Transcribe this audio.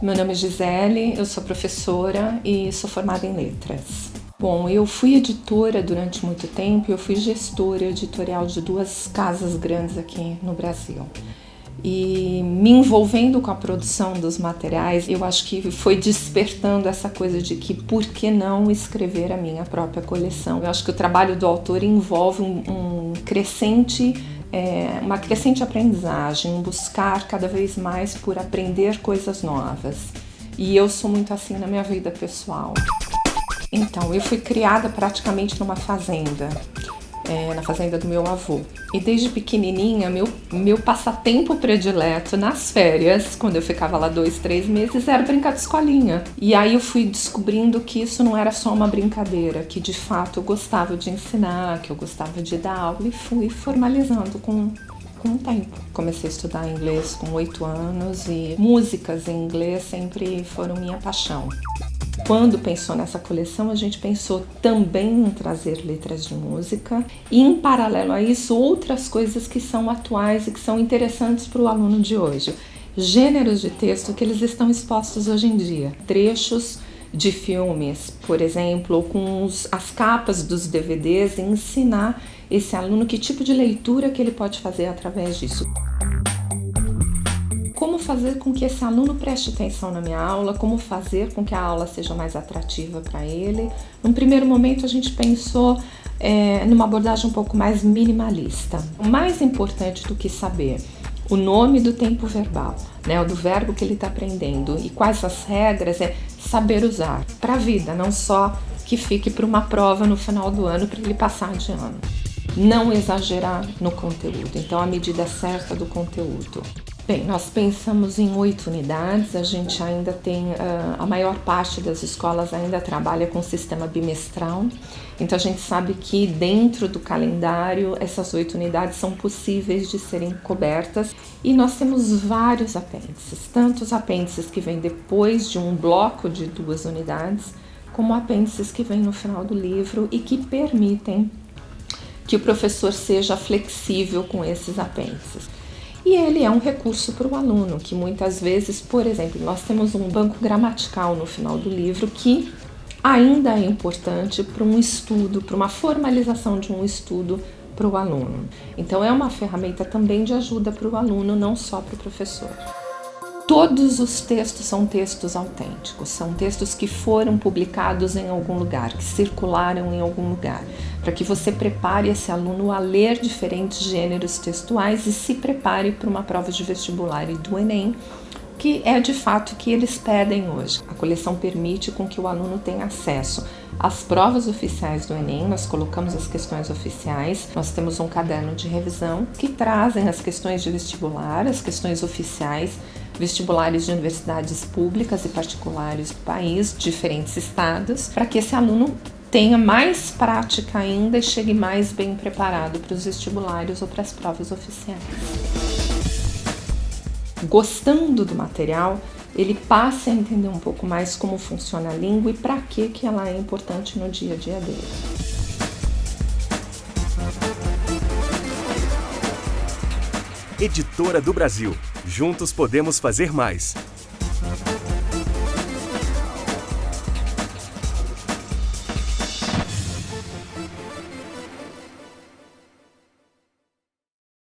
Meu nome é Gisele, eu sou professora e sou formada em letras. Bom, eu fui editora durante muito tempo, eu fui gestora editorial de 2 casas grandes aqui no Brasil. E me envolvendo com a produção dos materiais, eu acho que foi despertando essa coisa de que por que não escrever a minha própria coleção. Eu acho que o trabalho do autor envolve uma crescente aprendizagem, um buscar cada vez mais por aprender coisas novas. E eu sou muito assim na minha vida pessoal. Então, eu fui criada praticamente numa fazenda, na fazenda do meu avô. E desde pequenininha, meu passatempo predileto nas férias, quando eu ficava lá 2, 3 meses, era brincar de escolinha. E aí eu fui descobrindo que isso não era só uma brincadeira, que de fato eu gostava de ensinar, que eu gostava de dar aula, e fui formalizando com o tempo. Comecei a estudar inglês com 8 anos e músicas em inglês sempre foram minha paixão. Quando pensou nessa coleção, a gente pensou também em trazer letras de música e, em paralelo a isso, outras coisas que são atuais e que são interessantes para o aluno de hoje. Gêneros de texto que eles estão expostos hoje em dia. Trechos de filmes, por exemplo, com as capas dos DVDs, e ensinar esse aluno que tipo de leitura que ele pode fazer através disso. Como fazer com que esse aluno preste atenção na minha aula, como fazer com que a aula seja mais atrativa para ele. Num primeiro momento a gente pensou numa abordagem um pouco mais minimalista. O mais importante do que saber o nome do tempo verbal, do verbo que ele está aprendendo e quais as regras, é saber usar para a vida, não só que fique para uma prova no final do ano para ele passar de ano. Não exagerar no conteúdo, então a medida certa do conteúdo. Bem, nós pensamos em 8 unidades, a gente ainda tem, a maior parte das escolas ainda trabalha com sistema bimestral, então a gente sabe que dentro do calendário essas 8 unidades são possíveis de serem cobertas e nós temos vários apêndices, tanto os apêndices que vêm depois de um bloco de 2 unidades, como apêndices que vêm no final do livro e que permitem que o professor seja flexível com esses apêndices. E ele é um recurso para o aluno, que muitas vezes, por exemplo, nós temos um banco gramatical no final do livro que ainda é importante para um estudo, para uma formalização de um estudo para o aluno. Então é uma ferramenta também de ajuda para o aluno, não só para o professor. Todos os textos são textos autênticos, são textos que foram publicados em algum lugar, que circularam em algum lugar, para que você prepare esse aluno a ler diferentes gêneros textuais e se prepare para uma prova de vestibular e do Enem, que é de fato o que eles pedem hoje. A coleção permite com que o aluno tenha acesso às provas oficiais do Enem, nós colocamos as questões oficiais, nós temos um caderno de revisão que trazem as questões de vestibular, as questões oficiais, vestibulares de universidades públicas e particulares do país, diferentes estados, para que esse aluno tenha mais prática ainda e chegue mais bem preparado para os vestibulares ou para as provas oficiais. Gostando do material, ele passa a entender um pouco mais como funciona a língua e para que ela é importante no dia a dia dele. Editora do Brasil. Juntos podemos fazer mais.